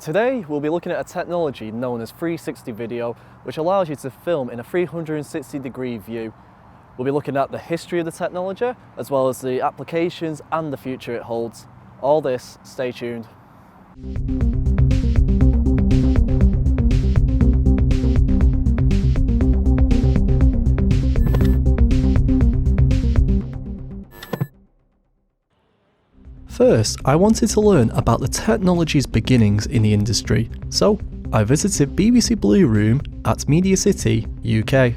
Today we'll be looking at a technology known as 360 video, which allows you to film in a 360-degree view. We'll be looking at the history of the technology, as well as the applications and the future it holds. All this, stay tuned. First, I wanted to learn about the technology's beginnings in the industry, so I visited BBC Blue Room at Media City, UK.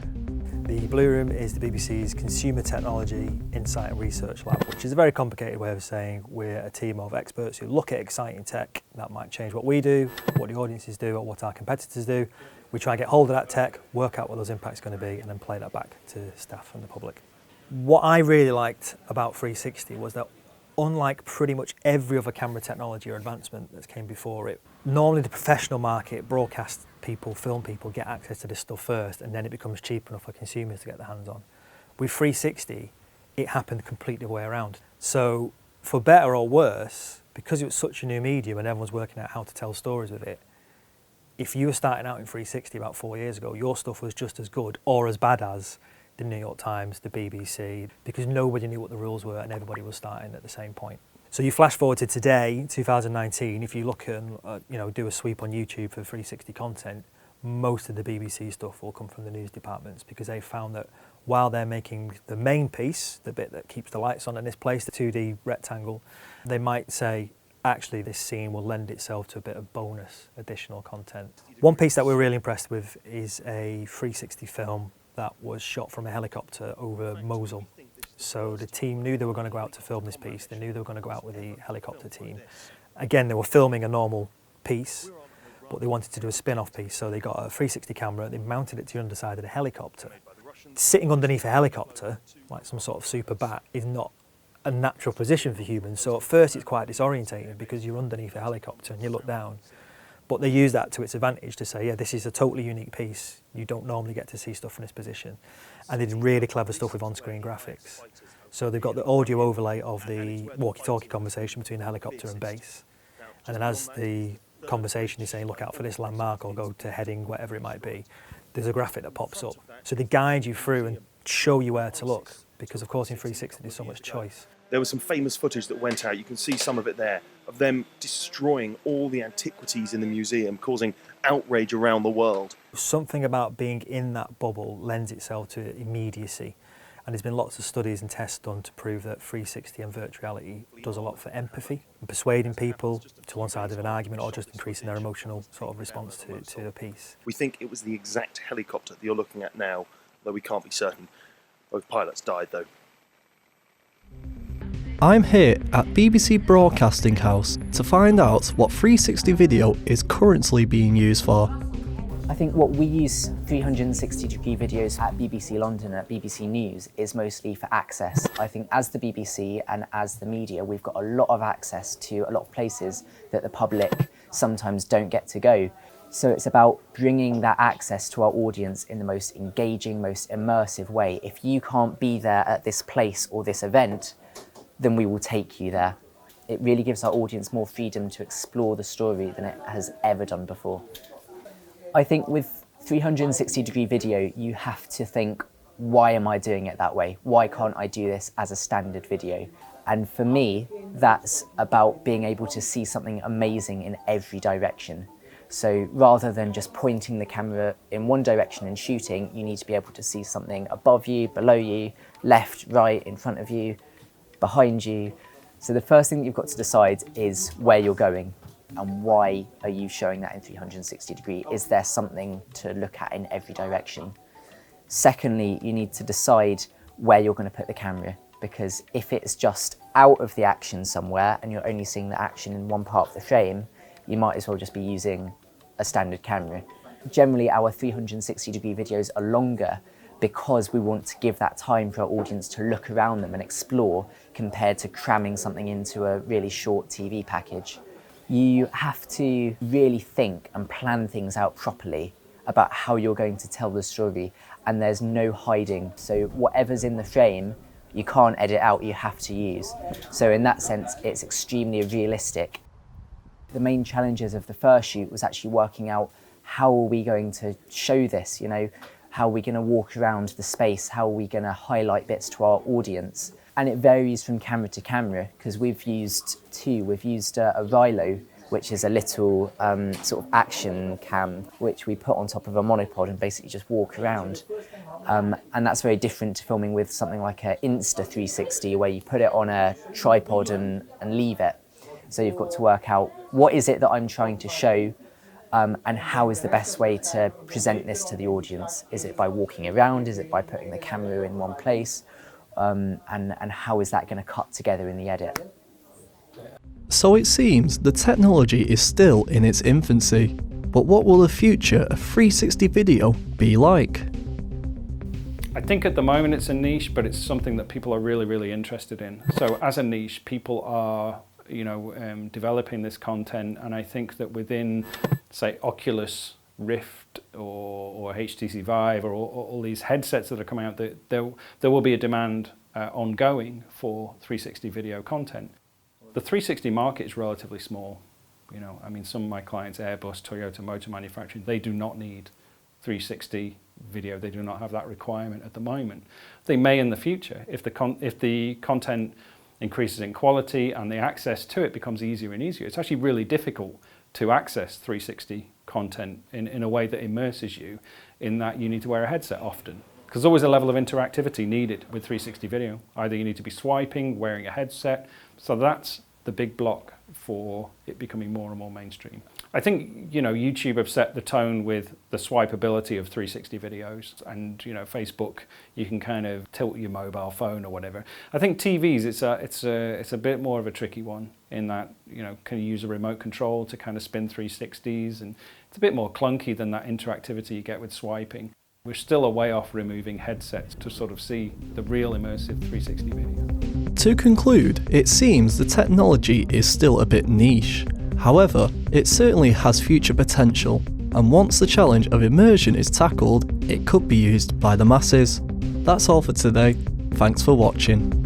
The Blue Room is the BBC's Consumer Technology Insight and Research Lab, which is a very complicated way of saying we're a team of experts who look at exciting tech that might change what we do, what the audiences do, or what our competitors do. We try and get hold of that tech, work out what those impacts are going to be, and then play that back to staff and the public. What I really liked about 360 was that unlike pretty much every other camera technology or advancement that came before it, normally the professional market, broadcast people, film people get access to this stuff first, and then it becomes cheap enough for consumers to get their hands on. With 360, it happened completely the way around. So for better or worse, because it was such a new medium and everyone's working out how to tell stories with it, if you were starting out in 360 about 4 years ago, your stuff was just as good or as bad as the New York Times, the BBC, because nobody knew what the rules were and everybody was starting at the same point. So you flash forward to today, 2019, if you look and do a sweep on YouTube for 360 content, most of the BBC stuff will come from the news departments, because they found that while they're making the main piece, the bit that keeps the lights on in this place, the 2D rectangle, they might say, actually this scene will lend itself to a bit of bonus additional content. One piece that we're really impressed with is a 360 film that was shot from a helicopter over Mosul. So the team knew they were going to go out to film this piece. They knew they were going to go out with the helicopter team. Again, they were filming a normal piece, but they wanted to do a spin-off piece. So they got a 360 camera, they mounted it to the underside of the helicopter. Sitting underneath a helicopter, like some sort of super bat, is not a natural position for humans. So at first it's quite disorientating because you're underneath a helicopter and you look down. But they use that to its advantage to say, yeah, this is a totally unique piece. You don't normally get to see stuff from this position. And they did really clever stuff with on-screen graphics. So they've got the audio overlay of the walkie-talkie conversation between the helicopter and base. And then as the conversation is saying, look out for this landmark or go to heading, whatever it might be, there's a graphic that pops up. So they guide you through and show you where to look, because of course in 360 there's so much choice. There was some famous footage that went out, you can see some of it there, of them destroying all the antiquities in the museum, causing outrage around the world. Something about being in that bubble lends itself to immediacy. And there's been lots of studies and tests done to prove that 360 and virtual reality does a lot for empathy and persuading people to one side of an argument, or just increasing their emotional sort of response to a piece. We think it was the exact helicopter that you're looking at now, though we can't be certain. Both pilots died though. I'm here at BBC Broadcasting House to find out what 360 video is currently being used for. I think what we use 360-degree videos at BBC London, at BBC News, is mostly for access. I think as the BBC and as the media, we've got a lot of access to a lot of places that the public sometimes don't get to go. So it's about bringing that access to our audience in the most engaging, most immersive way. If you can't be there at this place or this event, then we will take you there. It really gives our audience more freedom to explore the story than it has ever done before. I think with 360-degree video, you have to think, why am I doing it that way? Why can't I do this as a standard video? And for me, that's about being able to see something amazing in every direction. So rather than just pointing the camera in one direction and shooting, you need to be able to see something above you, below you, left, right, in front of you, behind you. So the first thing you've got to decide is where you're going and why are you showing that in 360 degree? Is there something to look at in every direction? Secondly, you need to decide where you're going to put the camera, because if it's just out of the action somewhere and you're only seeing the action in one part of the frame, you might as well just be using a standard camera. Generally, our 360-degree videos are longer because we want to give that time for our audience to look around them and explore, compared to cramming something into a really short TV package. You have to really think and plan things out properly about how you're going to tell the story, and there's no hiding. So whatever's in the frame, you can't edit out, you have to use. So in that sense, it's extremely realistic. The main challenges of the first shoot was actually working out how are we going to show this, how are we going to walk around the space, how are we going to highlight bits to our audience. And it varies from camera to camera, because we've used two. We've used a Rilo, which is a little sort of action cam, which we put on top of a monopod and basically just walk around. And that's very different to filming with something like an Insta360, where you put it on a tripod and leave it. So you've got to work out what is it that I'm trying to show, and how is the best way to present this to the audience. Is it by walking around? Is it by putting the camera in one place? And how is that going to cut together in the edit? So it seems the technology is still in its infancy, but what will the future of 360 video be like? I think at the moment it's a niche, but it's something that people are really, really interested in. So as a niche, people are developing this content, and I think that within, say, Oculus Rift or HTC Vive or all these headsets that are coming out, there will be a demand ongoing for 360 video content. The 360 market is relatively small. Some of my clients, Airbus, Toyota Motor Manufacturing, they do not need 360 video. They do not have that requirement at the moment. They may in the future if the content increases in quality and the access to it becomes easier and easier. It's actually really difficult to access 360 content in a way that immerses you, in that you need to wear a headset often. Because there's always a level of interactivity needed with 360 video. Either you need to be swiping, wearing a headset. So that's the big block for it becoming more and more mainstream. I think, YouTube have set the tone with the swipeability of 360 videos, and, Facebook, you can kind of tilt your mobile phone or whatever. I think TVs, it's a bit more of a tricky one, in that, can you use a remote control to kind of spin 360s, and it's a bit more clunky than that interactivity you get with swiping. We're still a way off removing headsets to sort of see the real immersive 360 video. To conclude, it seems the technology is still a bit niche. However, it certainly has future potential, and once the challenge of immersion is tackled, it could be used by the masses. That's all for today. Thanks for watching.